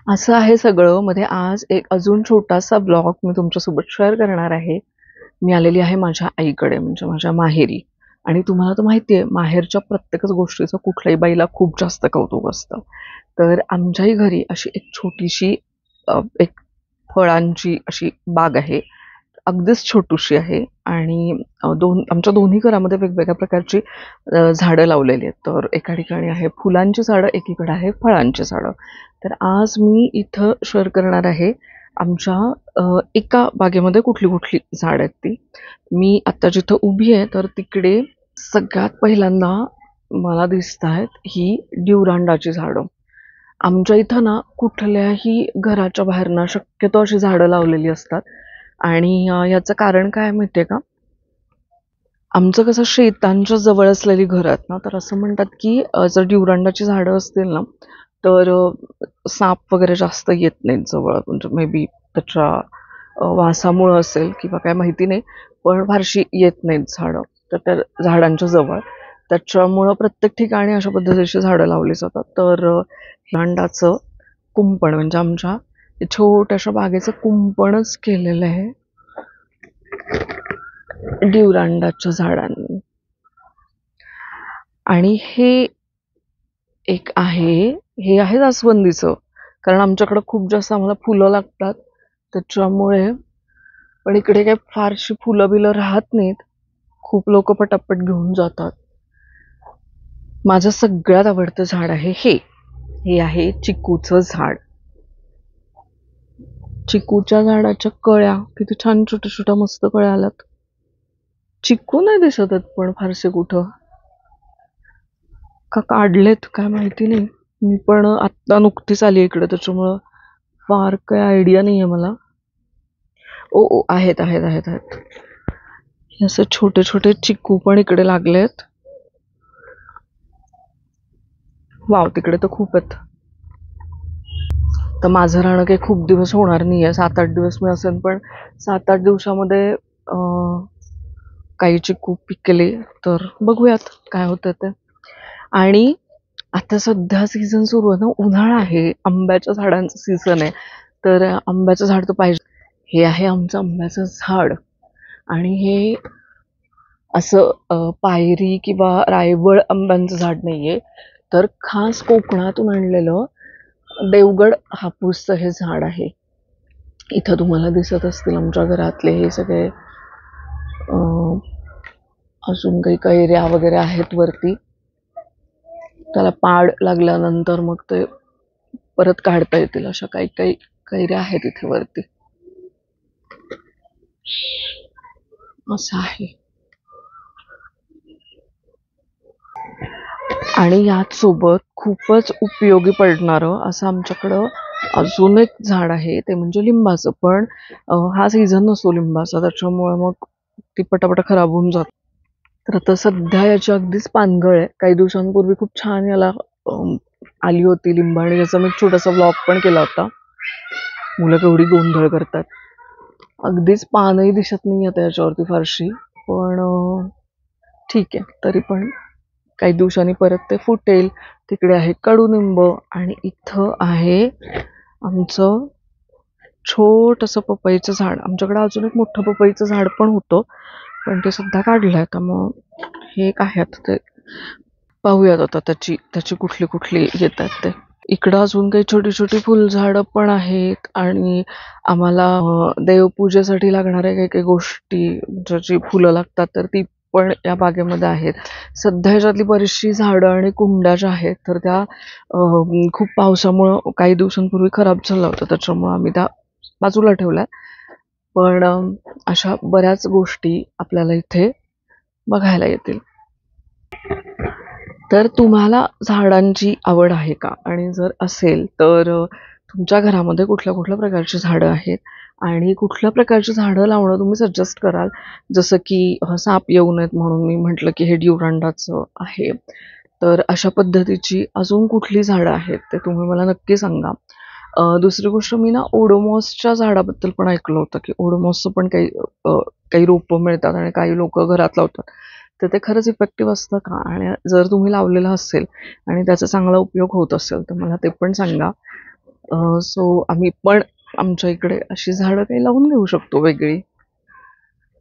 असं आहे सगळं. मध्ये आज एक अजून छोटासा ब्लॉग मी तुमच्यासोबत शेअर करणार आहे. मी आलेली आहे माझ्या आईकडे, म्हणजे माझ्या माहेरी. आणि तुम्हाला तर माहिती आहे, माहेरच्या प्रत्येकच गोष्टीचं कुठल्याही बाईला खूप जास्त कौतुक असतं. तर आमच्याही घरी अशी एक छोटीशी एक फळांची अशी बाग आहे. अगदीच छोटूशी आहे. आणि आमच्या दोन्ही घरामध्ये वेगवेगळ्या प्रकारची झाडं लावलेली आहेत. तर एका ठिकाणी आहे फुलांची झाडं, एकीकडे आहे फळांची झाडं. तर आज मी इथं शेअर करणार आहे आमच्या एका बागेमध्ये कुठली कुठली झाड आहेत ती. मी आता जिथं उभी आहे तर तिकडे सगळ्यात पहिल्यांदा मला दिसत आहेत ही ड्युरांडाची झाडं. आमच्या इथं ना कुठल्याही घराच्या बाहेर ना शक्यतो अशी झाडं लावलेली असतात. आणि याचं कारण काय माहिती आहे का? आमचं कसं शेतांच्या जवळ असलेली घरं आहेत ना, तर असं म्हणतात की जर ड्युरांडाची झाडं असतील ना, तर साप वगैरे जास्त येत नाहीत जवळ. म्हणजे मे बी त्याच्या वासामुळं असेल किंवा काय माहिती नाही, पण फारशी येत नाहीत झाडं तर त्या झाडांच्या जवळ. त्याच्यामुळं प्रत्येक ठिकाणी अशा पद्धतीची झाडं लावली जातात. तर अंडाचं कुंपण म्हणजे आमच्या छोट्याशा बागेचं कुंपणच केलेलं आहे ड्युरांडाच्या झाडांनी. आणि हे एक आहे, हे आहे जास्वंदीचं. कारण आमच्याकडं खूप जास्त आम्हाला फुलं लागतात त्याच्यामुळे. पण इकडे काही फारशी फुलं बिलं राहत नाहीत. खूप लोक पटापट घेऊन जातात. माझं सगळ्यात आवडतं झाड आहे हे आहे चिकूचं झाड. चिकूच्या झाडाच्या कळ्या किती छान छोट्या छोट्या मस्त कळ्या आल्यात. चिकू नाही दिसत आहेत पण फारसे कुठं, का काढलेत काय माहिती नाही. मी पण आत्ता नुकतीच आली इकडे त्याच्यामुळं फार काही आयडिया नाही आहे मला. ओ ओ आहेत आहेत आहेत आहेत. हे असे छोटे छोटे चिकू पण इकडे लागलेत. वाव, तिकडे तर खूप आहेत. तर माझं राहणं काही खूप दिवस होणार नाही आहे, 7-8 दिवस मी असेल. पण 7-8 दिवसामध्ये काही चिकू पिकले तर बघूयात काय होतं ते. आणि आता सध्या सीझन सुरू आहे ना, उन्हाळा आहे, आंब्याच्या झाडांचं सीझन आहे. तर आंब्याचं झाड तर पाहिजे. हे आहे आमचं आंब्याचं झाड. आणि हे असं पायरी किंवा रायवळ आंब्यांचं झाड नाहीये, तर खास कोकणातून आणलेलं देवगड हापूसचं हे झाड आहे. इथं तुम्हाला दिसत असतील आमच्या घरातले हे सगळे अजून काही कैऱ्या वगैरे आहेत वरती. त्याला पाड लागल्यानंतर मग ते परत काढता येतील अशा काही काही कैऱ्या आहेत इथे वरती. असं आहे. आणि याच सोबत खूपच उपयोगी पडणारं असं आमच्याकडं अजून एक झाड आहे, ते म्हणजे लिंबाचं. पण हा सीझन नसतो लिंबाचा, त्याच्यामुळे मग ती पटापट खराब होऊन जात. तर आता सध्या याची अगदीच पानगळ आहे. काही दिवसांपूर्वी खूप छान याला आली होती लिंब, आणि याचा मी छोटासा ब्लॉग पण केला होता. मुलं केवढी गोंधळ करतात. अगदीच पानही दिसत नाही आता याच्यावरती फारशी. पण ठीक आहे, तरी पण काही दिवसांनी परत ते फुटेल. तिकडे आहे कडुनिंब. आणि इथं आहे आमचं छोटंसं पपईचं झाड. आमच्याकडे अजून एक मोठं पपईचं झाड पण होतं, पण ते सध्या काढलंय. तर मग हे एक आहे, आता ते पाहूयात आता त्याची त्याची कुठली कुठली येतात ते. इकडं अजून काही छोटी छोटी फुलझाडं पण आहेत. आणि आम्हाला देवपूजेसाठी लागणाऱ्या काही काही गोष्टी, ज्याची फुलं लागतात तर ती पण या बागेमध्ये आहेत. सध्या ह्याच्यातली बरीचशी झाडं आणि कुंड्या ज्या आहेत तर त्या खूप पावसामुळं काही दिवसांपूर्वी खराब झाल्या होत्या, त्याच्यामुळं आम्ही त्या बाजूला ठेवल्या. पण अशा बऱ्याच गोष्टी आपल्याला इथे बघायला येतील. तर तुम्हाला झाडांची आवड आहे का? आणि जर असेल तर तुमच्या घरामध्ये कुठल्या कुठल्या प्रकारची झाडं आहेत आणि कुठल्या प्रकारची झाडं लावणं तुम्ही सजेस्ट कराल? जसं की साप येऊ नयेत म्हणून मी म्हटलं की हे ड्युरांडाचं आहे. तर अशा पद्धतीची अजून कुठली झाडं आहेत ते तुम्ही मला नक्की सांगा. दुसरी गोष्ट, मी ना ओडोमॉसच्या झाडाबद्दल पण ऐकलं होतं की ओडोमॉसचं पण काही रोपं मिळतात आणि काही लोक घरात लावतात. तर ते खरंच इफेक्टिव्ह असतं का? आणि जर तुम्ही लावलेलं असेल आणि त्याचा चांगला उपयोग होत असेल तर मला ते पण सांगा. सो आम्ही पण आमच्या इकडे अशी झाडं काही लावून देऊ शकतो वेगळी.